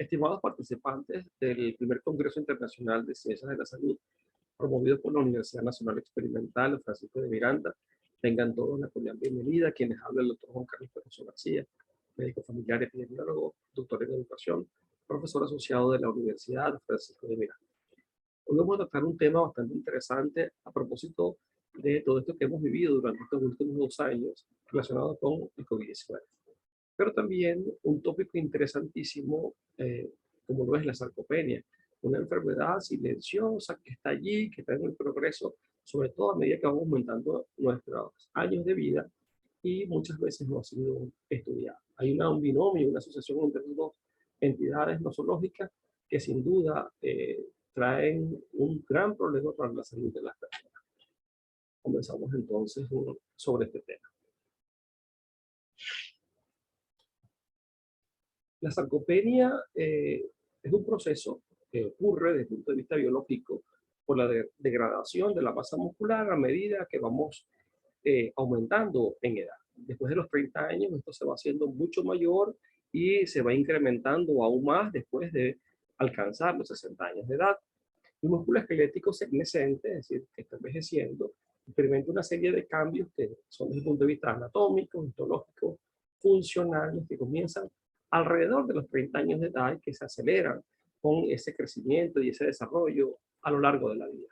Estimados participantes del primer Congreso Internacional de Ciencias de la Salud, promovido por la Universidad Nacional Experimental Francisco de Miranda, tengan todos una cordial bienvenida. Quienes habla el doctor Juan Carlos Peroso García, médico familiar y epidemiólogo, doctor en educación, profesor asociado de la Universidad Francisco de Miranda. Hoy vamos a tratar un tema bastante interesante a propósito de todo esto que hemos vivido durante estos últimos 2 años relacionado con el COVID-19. Pero también un tópico interesantísimo, como lo es la sarcopenia, una enfermedad silenciosa que está allí, que está en el progreso, sobre todo a medida que vamos aumentando nuestros años de vida y muchas veces no ha sido estudiada. Hay un binomio, una asociación entre dos entidades nosológicas que sin duda traen un gran problema para la salud de las personas. Comenzamos entonces sobre este tema. La sarcopenia es un proceso que ocurre desde el punto de vista biológico por la degradación de la masa muscular a medida que vamos aumentando en edad. Después de los 30 años esto se va haciendo mucho mayor y se va incrementando aún más después de alcanzar los 60 años de edad. El músculo esquelético senescente, es decir, que está envejeciendo, experimenta una serie de cambios que son desde el punto de vista anatómico, histológico, funcionales, que comienzan alrededor de los 30 años de edad y que se aceleran con ese crecimiento y ese desarrollo a lo largo de la vida.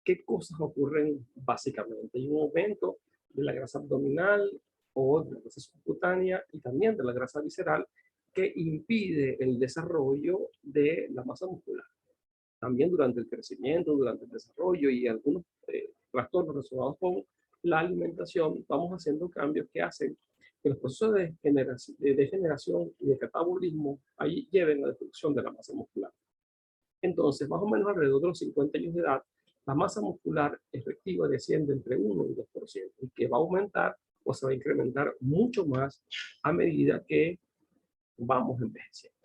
¿Qué cosas ocurren básicamente? Hay un aumento de la grasa abdominal o de la grasa subcutánea y también de la grasa visceral que impide el desarrollo de la masa muscular. También durante el crecimiento, durante el desarrollo y algunos trastornos relacionados con la alimentación, vamos haciendo cambios que hacen que los procesos de degeneración y de catabolismo ahí lleven a la destrucción de la masa muscular. Entonces, más o menos alrededor de los 50 años de edad, la masa muscular efectiva desciende entre 1 y 2%, y que va a aumentar o se va a incrementar mucho más a medida que vamos envejeciendo.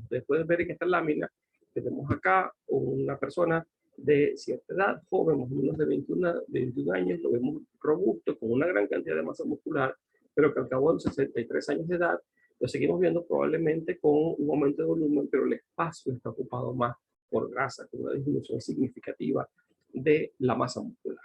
Ustedes pueden ver en esta lámina, tenemos acá una persona de cierta edad, joven, más o menos de 21 años, lo vemos robusto, con una gran cantidad de masa muscular, pero que al cabo de los 63 años de edad, lo seguimos viendo probablemente con un aumento de volumen, pero el espacio está ocupado más por grasa, con una disminución significativa de la masa muscular.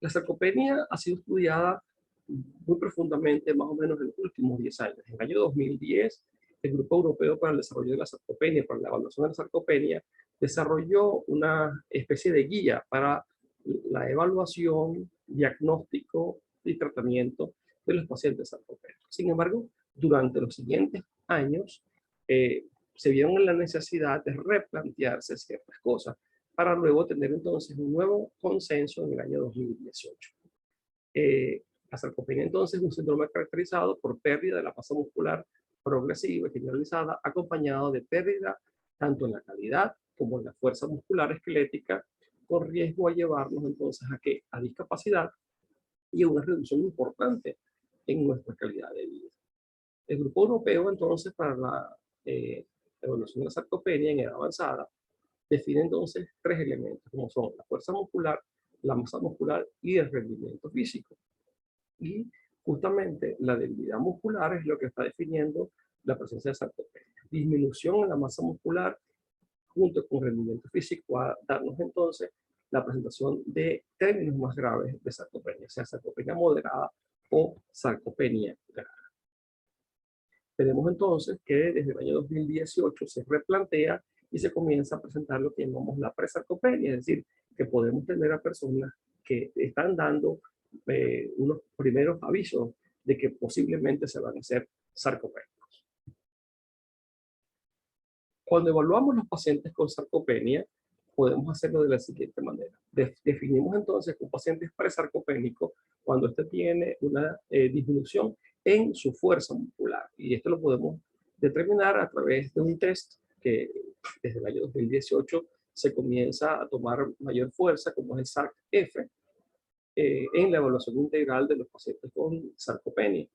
La sarcopenia ha sido estudiada muy profundamente, más o menos en los últimos 10 años. En el año 2010, el Grupo Europeo para el Desarrollo de la Sarcopenia, para la evaluación de la sarcopenia, desarrolló una especie de guía para la evaluación, diagnóstico y tratamiento de los pacientes sarcopénicos. Sin embargo, durante los siguientes años, se vieron en la necesidad de replantearse ciertas cosas para luego tener entonces un nuevo consenso en el año 2018. La sarcopenia entonces es un síndrome caracterizado por pérdida de la masa muscular progresiva y generalizada, acompañado de pérdida tanto en la calidad como en la fuerza muscular esquelética, con riesgo a llevarnos entonces a discapacidad y a una reducción importante en nuestra calidad de vida. El Grupo Europeo entonces para la evaluación de la sarcopenia en edad avanzada define entonces 3 elementos, como son la fuerza muscular, la masa muscular y el rendimiento físico. Y justamente la debilidad muscular es lo que está definiendo la presencia de sarcopenia. Disminución en la masa muscular junto con rendimiento físico va a darnos entonces la presentación de términos más graves de sarcopenia, sea sarcopenia moderada o sarcopenia grave. Tenemos entonces que desde el año 2018 se replantea y se comienza a presentar lo que llamamos la presarcopenia, es decir, que podemos tener a personas que están dando unos primeros avisos de que posiblemente se van a hacer sarcopénicos. Cuando evaluamos los pacientes con sarcopenia, podemos hacerlo de la siguiente manera. Definimos entonces que un paciente es presarcopénico cuando este tiene una disminución en su fuerza muscular. Y esto lo podemos determinar a través de un test que desde el año 2018 se comienza a tomar mayor fuerza, como es el SARC-F, en la evaluación integral de los pacientes con sarcopenia.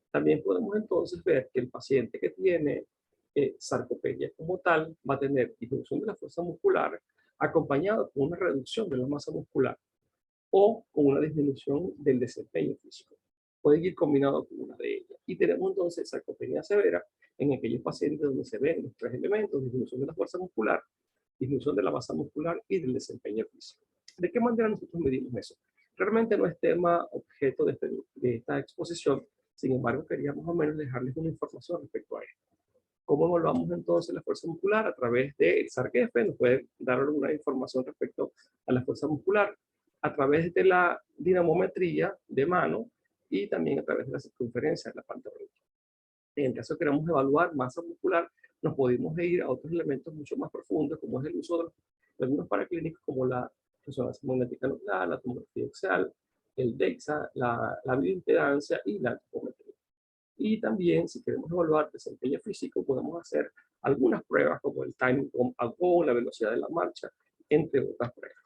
También podemos entonces ver que el paciente que tiene sarcopenia como tal va a tener disminución de la fuerza muscular acompañado con una reducción de la masa muscular o con una disminución del desempeño físico. Puede ir combinado con una de ellas. Y tenemos entonces sarcopenia severa en aquellos pacientes donde se ven los tres elementos: disminución de la fuerza muscular, disminución de la masa muscular y del desempeño físico. ¿De qué manera nosotros medimos eso? Realmente no es tema objeto de esta exposición, sin embargo quería más o menos dejarles una información respecto a esto. ¿Cómo evaluamos entonces la fuerza muscular? A través del SARC-F, nos puede dar alguna información respecto a la fuerza muscular, a través de la dinamometría de mano y también a través de la circunferencia de la pantorrilla. En el caso que queramos evaluar masa muscular, nos podemos ir a otros elementos mucho más profundos, como es el uso de algunos paraclínicos, como la resonancia magnética nuclear, la tomografía axial, el DEXA, la bioimpedancia y la antropometría. Y también, si queremos evaluar desempeño físico, podemos hacer algunas pruebas como el timing al go, la velocidad de la marcha, entre otras pruebas.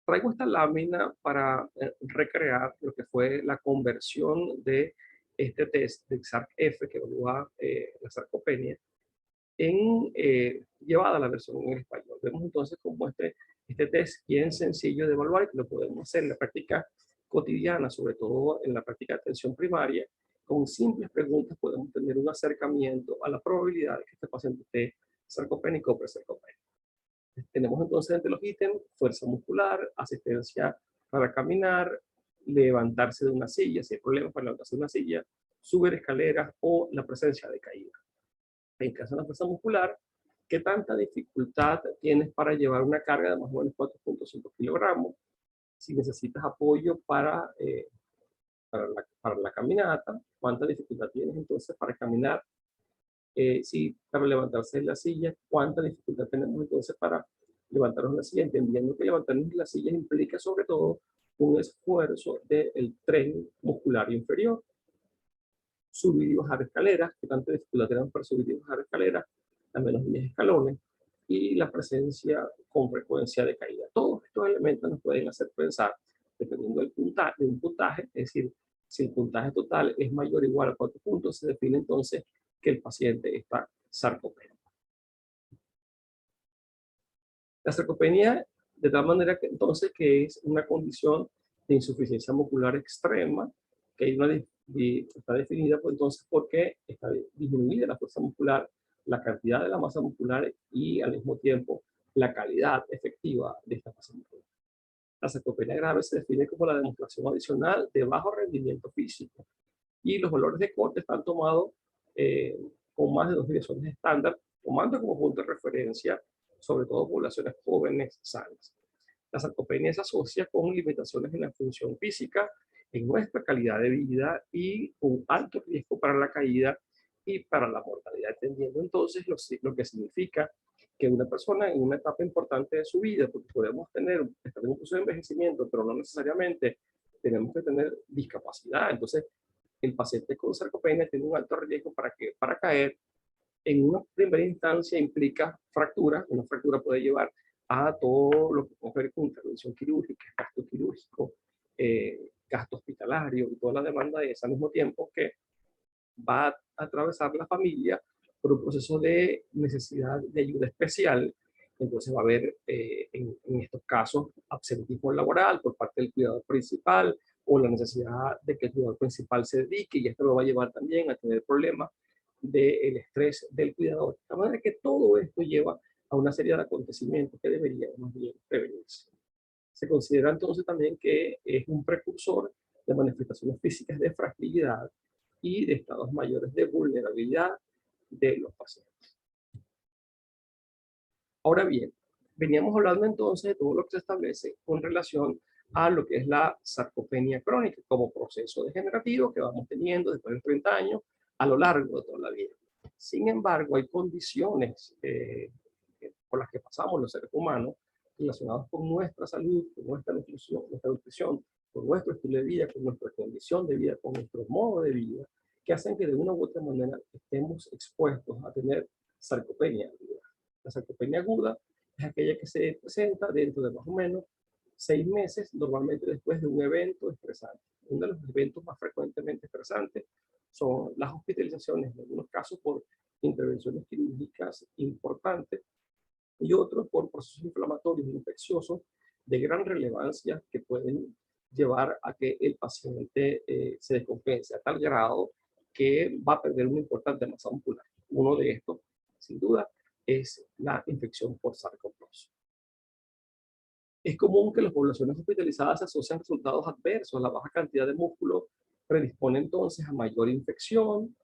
Traigo esta lámina para recrear lo que fue la conversión de este test de SARC-F que evalúa la sarcopenia llevada a la versión en español. Vemos entonces cómo este test bien sencillo de evaluar y que lo podemos hacer en la práctica cotidiana, sobre todo en la práctica de atención primaria. Con simples preguntas podemos tener un acercamiento a la probabilidad de que este paciente esté sarcopénico o presarcopénico. Tenemos entonces entre los ítems fuerza muscular, asistencia para caminar, levantarse de una silla, si hay problemas para levantarse de una silla, subir escaleras o la presencia de caída. En caso de la fuerza muscular, ¿qué tanta dificultad tienes para llevar una carga de más o menos 4.5 kilogramos? Si necesitas apoyo para la caminata, ¿cuánta dificultad tienes entonces para caminar? Si para levantarse de la silla, ¿cuánta dificultad tenemos entonces para levantarnos de la silla? Entendiendo que levantarnos de la silla implica sobre todo un esfuerzo del tren muscular inferior. Subir y bajar escaleras, ¿qué tanta dificultad tenemos para subir y bajar escaleras? Al menos 10 escalones. Y la presencia con frecuencia de caída. Todos estos elementos nos pueden hacer pensar, dependiendo del puntaje, de un puntaje, es decir, si el puntaje total es mayor o igual a 4 puntos, se define entonces que el paciente está sarcopénico. La sarcopenia, de tal manera que entonces que es una condición de insuficiencia muscular extrema, que hay está definida pues, entonces porque está disminuida la fuerza muscular, la cantidad de la masa muscular y al mismo tiempo la calidad efectiva de esta masa muscular. La sarcopenia grave se define como la demostración adicional de bajo rendimiento físico y los valores de corte están tomados con más de 2 desviaciones estándar, tomando como punto de referencia sobre todo poblaciones jóvenes sanas. La sarcopenia se asocia con limitaciones en la función física, en nuestra calidad de vida y un alto riesgo para la caída y para la mortalidad, entendiendo entonces lo que significa que una persona en una etapa importante de su vida, porque podemos estar en un proceso de envejecimiento, pero no necesariamente tenemos que tener discapacidad. Entonces, el paciente con sarcopenia tiene un alto riesgo para caer. En una primera instancia implica fractura. Una fractura puede llevar a todo lo que tiene que ver con intervención quirúrgica, gasto quirúrgico, gasto hospitalario y toda la demanda de ese al mismo tiempo que va a atravesar la familia por un proceso de necesidad de ayuda especial. Entonces va a haber en estos casos absentismo laboral por parte del cuidador principal o la necesidad de que el cuidador principal se dedique, y esto lo va a llevar también a tener problemas del estrés del cuidador. De manera que todo esto lleva a una serie de acontecimientos que deberían más bien prevenirse. Se considera entonces también que es un precursor de manifestaciones físicas de fragilidad y de estados mayores de vulnerabilidad de los pacientes. Ahora bien, veníamos hablando entonces de todo lo que se establece con relación a lo que es la sarcopenia crónica como proceso degenerativo que vamos teniendo después de 30 años a lo largo de toda la vida. Sin embargo, hay condiciones por las que pasamos los seres humanos relacionadas con nuestra salud, con nuestra nutrición, con nuestro estilo de vida, con nuestra condición de vida, con nuestro modo de vida, que hacen que de una u otra manera estemos expuestos a tener sarcopenia aguda. La sarcopenia aguda es aquella que se presenta dentro de más o menos 6 meses, normalmente después de un evento estresante. Uno de los eventos más frecuentemente estresantes son las hospitalizaciones, en algunos casos por intervenciones quirúrgicas importantes y otros por procesos inflamatorios e infecciosos de gran relevancia que pueden llevar a que el paciente se descompense a tal grado que va a perder una importante masa muscular. Uno de estos, sin duda, es la infección por sarcopenia. Es común que las poblaciones hospitalizadas se asocien resultados adversos. La baja cantidad de músculo predispone entonces a mayor infección,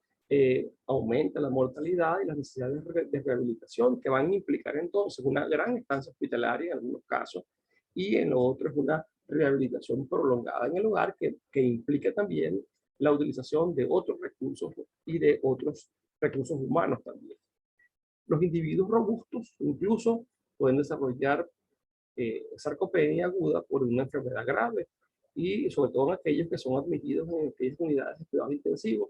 aumenta la mortalidad y las necesidades de rehabilitación, que van a implicar entonces una gran estancia hospitalaria en algunos casos, y en otros una rehabilitación prolongada en el hogar, que implica también la utilización de otros recursos y de otros recursos humanos también. Los individuos robustos incluso pueden desarrollar sarcopenia aguda por una enfermedad grave, y sobre todo en aquellos que son admitidos en aquellas unidades de cuidados intensivos,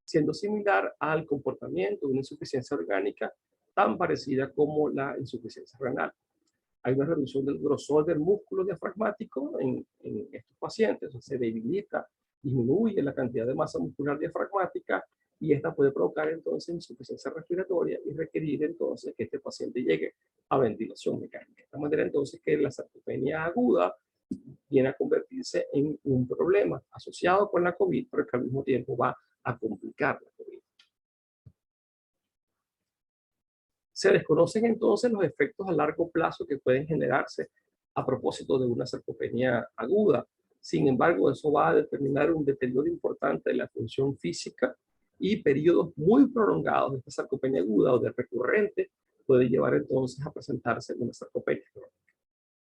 siendo similar al comportamiento de una insuficiencia orgánica tan parecida como la insuficiencia renal. Hay una reducción del grosor del músculo diafragmático en estos pacientes, o sea, se debilita, disminuye la cantidad de masa muscular diafragmática, y esta puede provocar entonces insuficiencia respiratoria y requerir entonces que este paciente llegue a ventilación mecánica. De esta manera entonces que la sarcopenia aguda viene a convertirse en un problema asociado con la COVID, pero que al mismo tiempo va a complicar la COVID. Se desconocen entonces los efectos a largo plazo que pueden generarse a propósito de una sarcopenia aguda. Sin embargo, eso va a determinar un deterioro importante de la función física, y periodos muy prolongados de esta sarcopenia aguda o de recurrente puede llevar entonces a presentarse una sarcopenia crónica.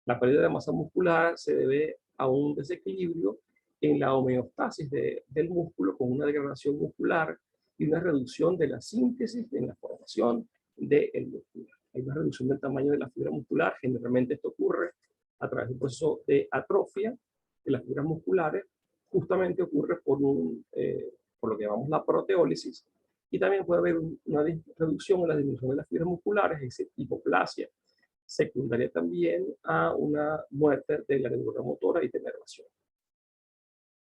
La pérdida de masa muscular se debe a un desequilibrio en la homeostasis del músculo, con una degradación muscular y una reducción de la síntesis en la formación del músculo. Hay una reducción del tamaño de la fibra muscular. Generalmente esto ocurre a través de un proceso de atrofia de las fibras musculares. Justamente ocurre por lo que llamamos la proteólisis, y también puede haber una reducción en la disminución de las fibras musculares, es hipoplasia, secundaria también a una muerte de la neurona motora y de nervación.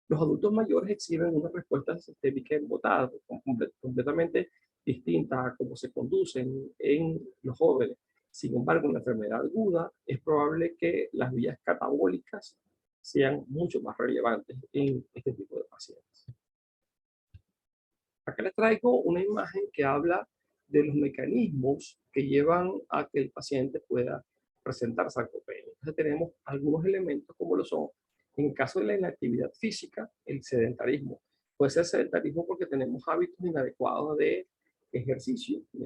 Los adultos mayores exhiben una respuesta sistémica embotada, completamente distinta a cómo se conducen en los jóvenes. Sin embargo, en la enfermedad aguda es probable que las vías catabólicas sean mucho más relevantes en este tipo de pacientes. Acá les traigo una imagen que habla de los mecanismos que llevan a que el paciente pueda presentar sarcopenia. Entonces tenemos algunos elementos como lo son, en el caso de la inactividad física, el sedentarismo. Puede ser sedentarismo porque tenemos hábitos inadecuados de ejercicio, no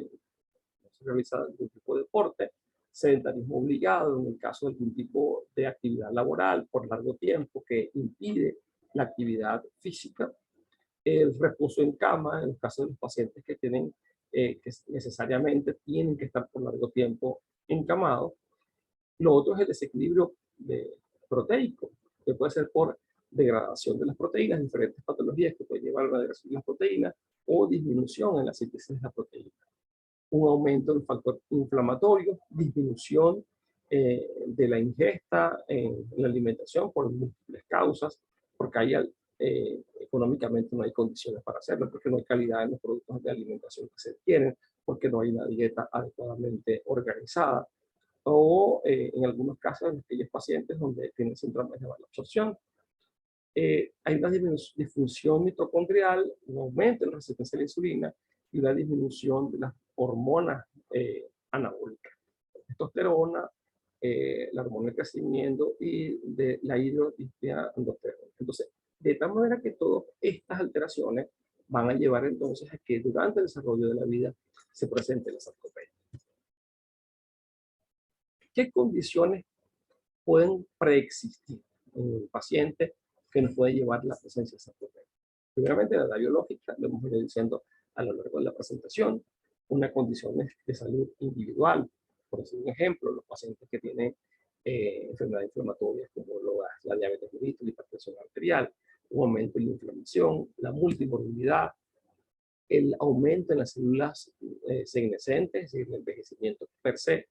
se realiza algún tipo de deporte; sedentarismo obligado en el caso de algún tipo de actividad laboral por largo tiempo que impide la actividad física; el reposo en cama, en el caso de los pacientes que tienen, que necesariamente tienen que estar por largo tiempo encamados. Lo otro es el desequilibrio proteico, que puede ser por degradación de las proteínas, diferentes patologías que pueden llevar a la degradación de las proteínas o disminución en la síntesis de la proteína. Un aumento del factor inflamatorio, disminución de la ingesta en la alimentación por múltiples causas, porque hay económicamente no hay condiciones para hacerlo, porque no hay calidad en los productos de alimentación que se tienen, porque no hay una dieta adecuadamente organizada, o en algunos casos en aquellos pacientes donde tienen síndrome de mala absorción. Hay una disfunción mitocondrial, un aumento en la resistencia a la insulina y una disminución de las hormonas anabólicas, la testosterona, la hormona del crecimiento y de la hidrotistiaandrosterona. Entonces, de tal manera que todas estas alteraciones van a llevar entonces a que durante el desarrollo de la vida se presente la sarcopenia. ¿Qué condiciones pueden preexistir en el paciente que nos puede llevar a la presencia de sarcopenia? Primeramente, la edad biológica, lo hemos ido diciendo a lo largo de la presentación, una condición de salud individual. Por decir un ejemplo, los pacientes que tienen enfermedades inflamatorias como la diabetes mellitus, la hipertensión arterial, un aumento en la inflamación, la multimorbilidad, el aumento en las células senescentes, es decir, el envejecimiento per se,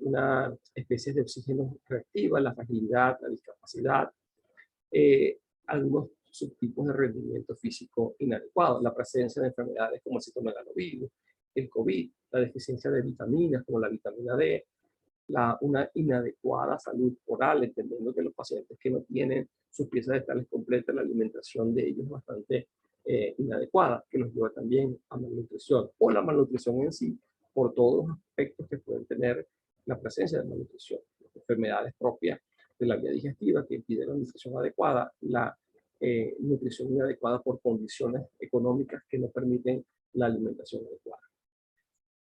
una especie de oxígeno reactiva, la fragilidad, la discapacidad, algunos subtipos de rendimiento físico inadecuado, la presencia de enfermedades como el citomegalovirus, el COVID, la deficiencia de vitaminas como la vitamina D, una inadecuada salud oral, entendiendo que los pacientes que no tienen sus piezas dentales completas, la alimentación de ellos es bastante inadecuada, que los lleva también a malnutrición, o la malnutrición en sí, por todos los aspectos que pueden tener la presencia de malnutrición, enfermedades propias de la vía digestiva que impiden la nutrición adecuada, la nutrición inadecuada por condiciones económicas que no permiten la alimentación adecuada.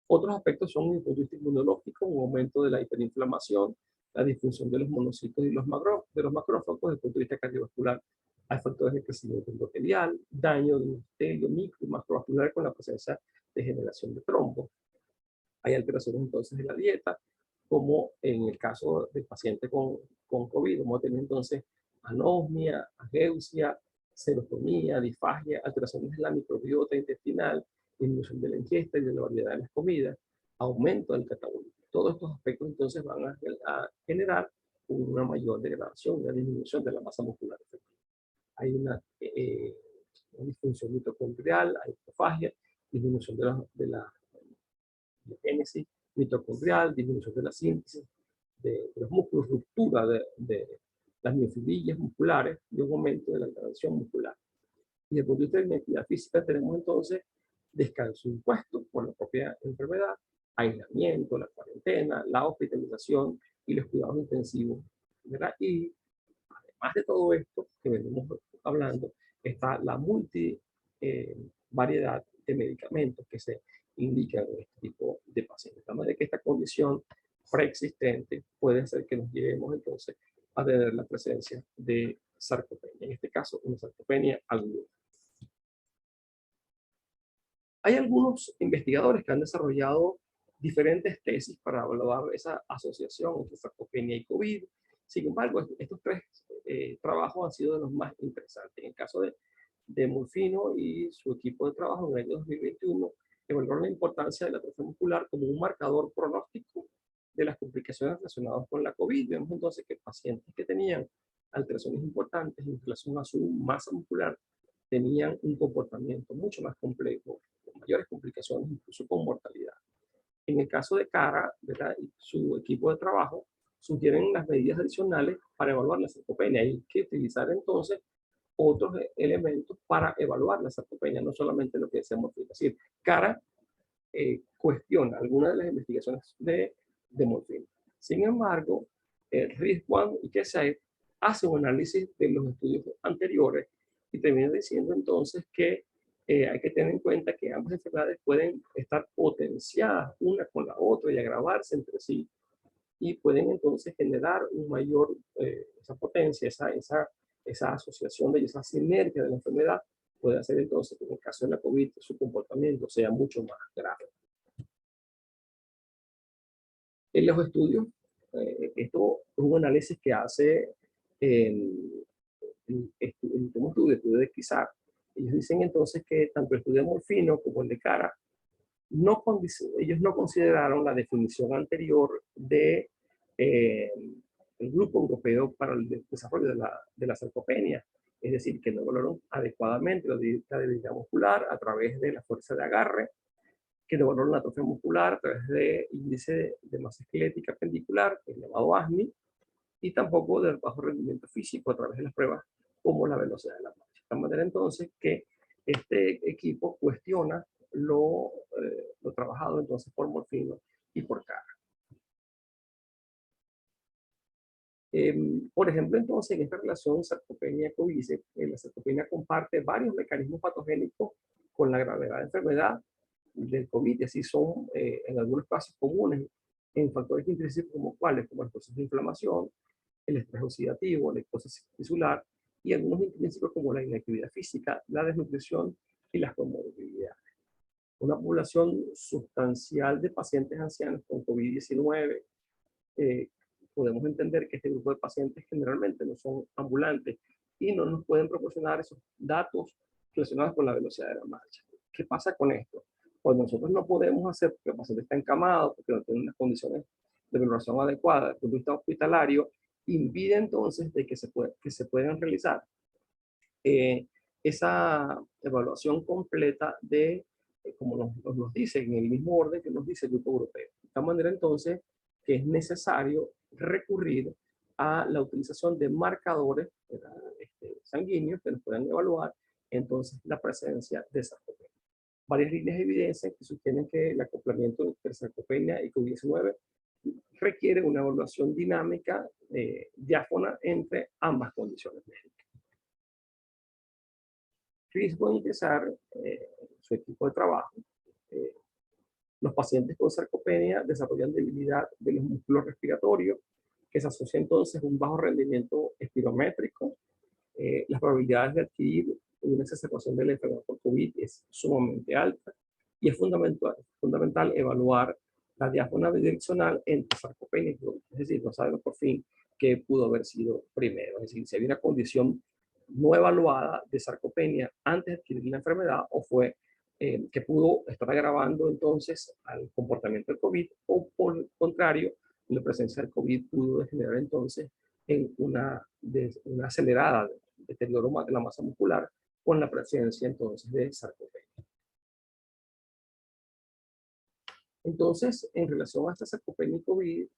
Otros aspectos son, desde el punto de vista inmunológico, un aumento de la hiperinflamación, la disfunción de los monocitos y de los macrófagos. Desde el punto de vista cardiovascular, hay factores de crecimiento endotelial, daño del endotelio micro y macrovascular con la presencia de generación de trombos. Hay alteraciones entonces de la dieta, como en el caso del paciente con COVID, vamos a tener entonces anosmia, ageusia, serotonía, disfagia, alteraciones de la microbiota intestinal, disminución de la ingesta y de la variedad de las comidas, aumento del catabolismo. Todos estos aspectos entonces van a generar una mayor degradación, una disminución de la masa muscular efectiva. Hay una disfunción mitocondrial, hay autofagia, disminución de la génesis mitocondrial, disminución de la síntesis de los músculos, ruptura de las miofibrilias musculares y un aumento de la tensión muscular. Y desde el punto de vista de la actividad física tenemos entonces descanso impuesto por la propia enfermedad, aislamiento, la cuarentena, la hospitalización y los cuidados intensivos, ¿verdad? Y además de todo esto que venimos hablando, está la variedad de medicamentos que se indican en este tipo de pacientes. De manera que esta condición preexistente puede ser que nos llevemos entonces a tener la presencia de sarcopenia, en este caso una sarcopenia aguda. Hay algunos investigadores que han desarrollado diferentes tesis para evaluar esa asociación entre sarcopenia y COVID. Sin embargo, estos tres trabajos han sido de los más interesantes. En el caso de Murfino y su equipo de trabajo en el año 2021, evaluaron la importancia de la atrofia muscular como un marcador pronóstico de las complicaciones relacionadas con la COVID. Vemos entonces que pacientes que tenían alteraciones importantes en relación a su masa muscular tenían un comportamiento mucho más complejo, con mayores complicaciones, incluso con mortalidad. En el caso de Cara, ¿verdad? Y su equipo de trabajo sugieren las medidas adicionales para evaluar la sarcopenia. Hay que utilizar entonces otros elementos para evaluar la sarcopenia, no solamente lo que decíamos. Es decir, Cara cuestiona algunas de las investigaciones de Morfino. Sin embargo, Rizwan y Kesey hacen un análisis de los estudios anteriores y termina diciendo entonces que hay que tener en cuenta que ambas enfermedades pueden estar potenciadas una con la otra y agravarse entre sí, y pueden entonces generar un mayor, esa potencia, esa asociación de esa sinergia de la enfermedad puede hacer entonces que en el caso de la COVID su comportamiento sea mucho más grave. En los estudios, esto es un análisis que hace el estudio de Kizar. Ellos dicen entonces que tanto el estudio de Morfino como el de Cara, ellos no consideraron la definición anterior de el Grupo Europeo para el Desarrollo de la Sarcopenia. Es decir, que no valoraron adecuadamente la debilidad muscular a través de la fuerza de agarre, que no valoraron la atrofia muscular a través del índice de masa esquelética pendicular, el llamado ASMI, y tampoco del bajo rendimiento físico a través de las pruebas como la velocidad de la marcha. De tal manera entonces que este equipo cuestiona lo trabajado entonces por Morfino y por Cara. Por ejemplo, entonces, en esta relación sarcopenia-COVID, la sarcopenia comparte varios mecanismos patogénicos con la gravedad de enfermedad del COVID, y así son en algunos casos comunes en factores intrínsecos como cuáles, como el proceso de inflamación, el estrés oxidativo, la necrosis tisular, y algunos intrínsecos como la inactividad física, la desnutrición y las comorbilidades. Una población sustancial de pacientes ancianos con COVID-19, podemos entender que este grupo de pacientes generalmente no son ambulantes y no nos pueden proporcionar esos datos relacionados con la velocidad de la marcha. ¿Qué pasa con esto? Cuando nosotros no podemos hacer, porque el paciente está encamado, porque no tiene unas condiciones de valoración adecuada desde el punto de vista hospitalario, impide entonces de que se puedan realizar esa evaluación completa de, como nos dice, en el mismo orden que nos dice el Grupo Europeo. De esta manera, entonces, que es necesario recurrir a la utilización de marcadores sanguíneos que nos puedan evaluar entonces la presencia de sarcopenia. Varias líneas de evidencia que sostienen que el acoplamiento entre sarcopenia y COVID-19 requiere una evaluación dinámica diáfana entre ambas condiciones médicas. Chris va a empezar su equipo de trabajo. Los pacientes con sarcopenia desarrollan debilidad de los músculos respiratorios, que se asocia entonces a un bajo rendimiento espirométrico. Las probabilidades de adquirir una exacerbación de la enfermedad por COVID es sumamente alta y es fundamental evaluar la diáfana bidireccional entre sarcopenia y COVID. Es decir, no sabemos por fin qué pudo haber sido primero. Es decir, si había una condición no evaluada de sarcopenia antes de adquirir la enfermedad o fue que pudo estar agravando entonces al comportamiento del COVID o por el contrario, la presencia del COVID pudo degenerar entonces en una acelerada deterioro de la masa muscular con la presencia entonces de sarcopenia. Entonces, en relación a esta sarcopenia y COVID,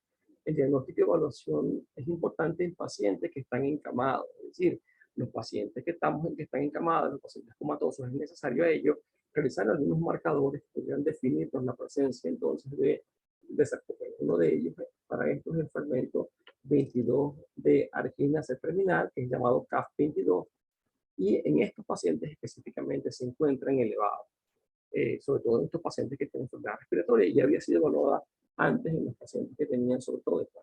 el diagnóstico y evaluación es importante en pacientes que están encamados, es decir, los pacientes que están encamados, los pacientes comatosos, es necesario a ellos realizar algunos marcadores que pudieran definirnos la presencia entonces de sarcopenia. Uno de ellos para esto es el fragmento 22 de arginasa terminal, que es llamado CAF22, y en estos pacientes específicamente se encuentran elevados, sobre todo en estos pacientes que tienen enfermedad respiratoria, y ya había sido evaluada antes en los pacientes que tenían sobre todo esto.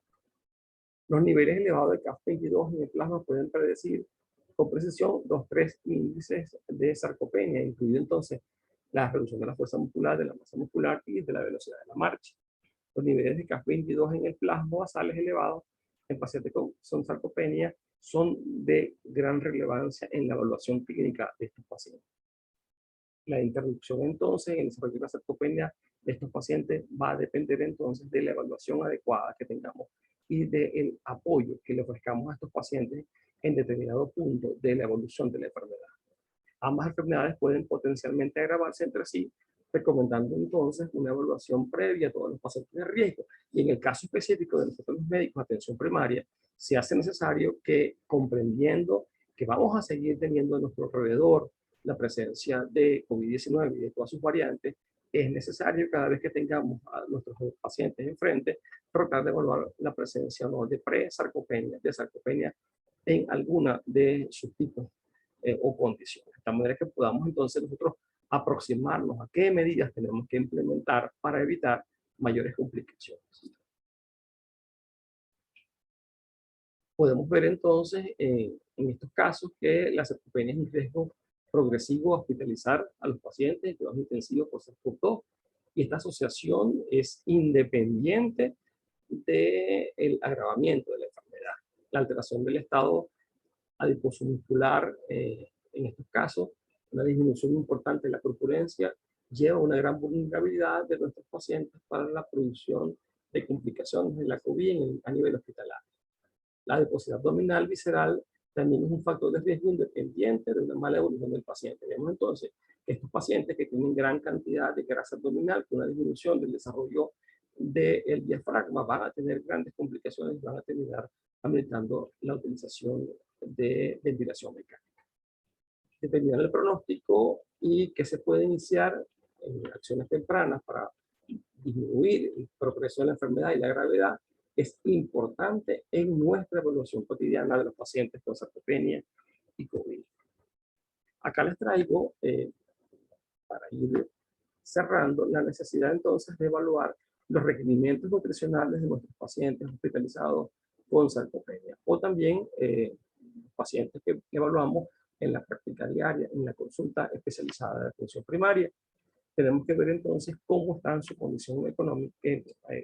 Los niveles elevados de CAF22 en el plasma pueden predecir con precisión los 3 índices de sarcopenia, incluido entonces la reducción de la fuerza muscular, de la masa muscular y de la velocidad de la marcha. Los niveles de CAF22 en el plasma basales elevados en pacientes con sarcopenia son de gran relevancia en la evaluación clínica de estos pacientes. La interrupción entonces en el desarrollo de la sarcopenia de estos pacientes va a depender entonces de la evaluación adecuada que tengamos y del apoyo que le ofrezcamos a estos pacientes en determinado punto de la evolución de la enfermedad. Ambas enfermedades pueden potencialmente agravarse entre sí, recomendando entonces una evaluación previa a todos los pacientes de riesgo. Y en el caso específico de nosotros los médicos de atención primaria, se hace necesario que, comprendiendo que vamos a seguir teniendo a nuestro alrededor la presencia de COVID-19 y de todas sus variantes, es necesario cada vez que tengamos a nuestros pacientes enfrente, tratar de evaluar la presencia o no de pre-sarcopenia, de sarcopenia en alguna de sus tipos o condiciones. De tal manera que podamos entonces nosotros aproximarnos a qué medidas tenemos que implementar para evitar mayores complicaciones. Podemos ver entonces en estos casos que la sarcopenia es un riesgo progresivo a hospitalizar a los pacientes en cuidados intensivos por SARS-CoV-2 y esta asociación es independiente del agravamiento de la enfermedad. La alteración del estado adiposo muscular en estos casos, una disminución importante de la corpulencia, lleva a una gran vulnerabilidad de nuestros pacientes para la producción de complicaciones de la COVID a nivel hospitalario. La adiposidad abdominal visceral también es un factor de riesgo independiente de una mala evolución del paciente. Vemos entonces que estos pacientes que tienen gran cantidad de grasa abdominal, con una disminución del desarrollo del diafragma, van a tener grandes complicaciones y van a terminar ameritando la utilización de ventilación mecánica. Determinar el pronóstico y que se puede iniciar acciones tempranas para disminuir el progreso de la enfermedad y la gravedad es importante en nuestra evaluación cotidiana de los pacientes con sarcopenia y COVID. Acá les traigo, para ir cerrando, la necesidad entonces de evaluar los requerimientos nutricionales de nuestros pacientes hospitalizados con sarcopenia o también pacientes que evaluamos en la práctica diaria, en la consulta especializada de atención primaria. Tenemos que ver entonces cómo está en su condición económica,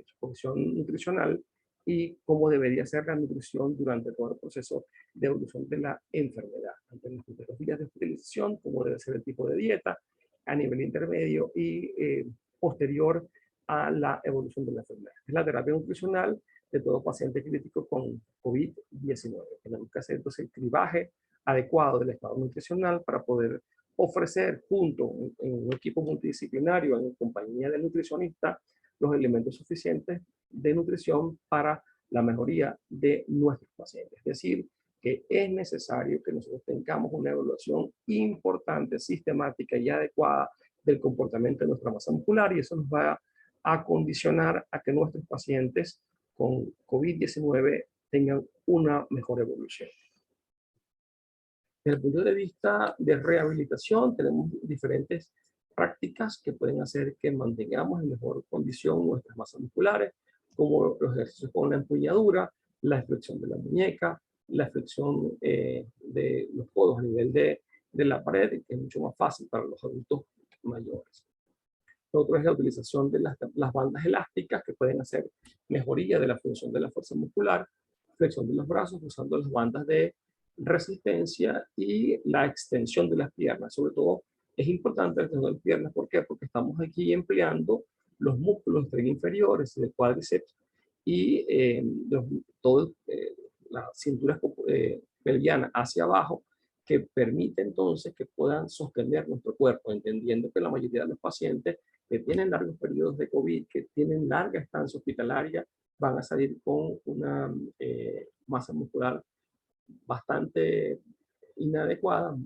su condición nutricional y cómo debería ser la nutrición durante todo el proceso de evolución de la enfermedad. Ante los primeros días de hospitalización, cómo debe ser el tipo de dieta a nivel intermedio y posterior a la evolución de la enfermedad. Es la terapia nutricional de todo paciente crítico con COVID-19. Tenemos que hacer entonces el cribaje adecuado del estado nutricional para poder ofrecer junto en un equipo multidisciplinario en compañía del nutricionista los elementos suficientes de nutrición para la mejoría de nuestros pacientes. Es decir, que es necesario que nosotros tengamos una evaluación importante, sistemática y adecuada del comportamiento de nuestra masa muscular, y eso nos va a condicionar a que nuestros pacientes con COVID-19 tengan una mejor evolución. Desde el punto de vista de rehabilitación, tenemos diferentes prácticas que pueden hacer que mantengamos en mejor condición nuestras masas musculares, como los ejercicios con la empuñadura, la flexión de la muñeca, la flexión de los codos a nivel de la pared, que es mucho más fácil para los adultos mayores. Lo otro es la utilización de las bandas elásticas, que pueden hacer mejoría de la función de la fuerza muscular, flexión de los brazos usando las bandas de resistencia y la extensión de las piernas. Sobre todo es importante la extensión de las piernas. ¿Por qué? Porque estamos aquí empleando los músculos inferiores del cuádriceps y todo la cintura pelviana hacia abajo, que permite entonces que puedan sostener nuestro cuerpo, entendiendo que la mayoría de los pacientes que tienen largos periodos de COVID, que tienen larga estancia hospitalaria, van a salir con una masa muscular bastante inadecuada,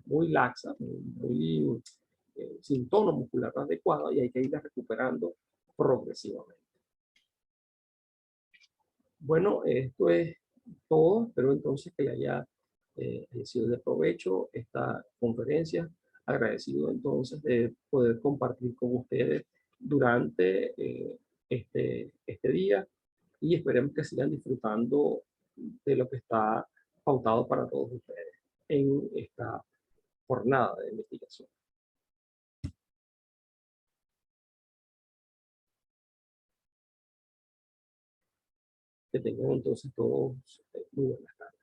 muy laxa, muy sin tono muscular adecuado, y hay que irla recuperando progresivamente. Bueno, esto es todo. Espero entonces que le haya sido de provecho esta conferencia. Agradecido entonces de poder compartir con ustedes durante este día, y esperemos que sigan disfrutando de lo que está pautado para todos ustedes en esta jornada de investigación. Que tengan entonces todos muy buenas tardes.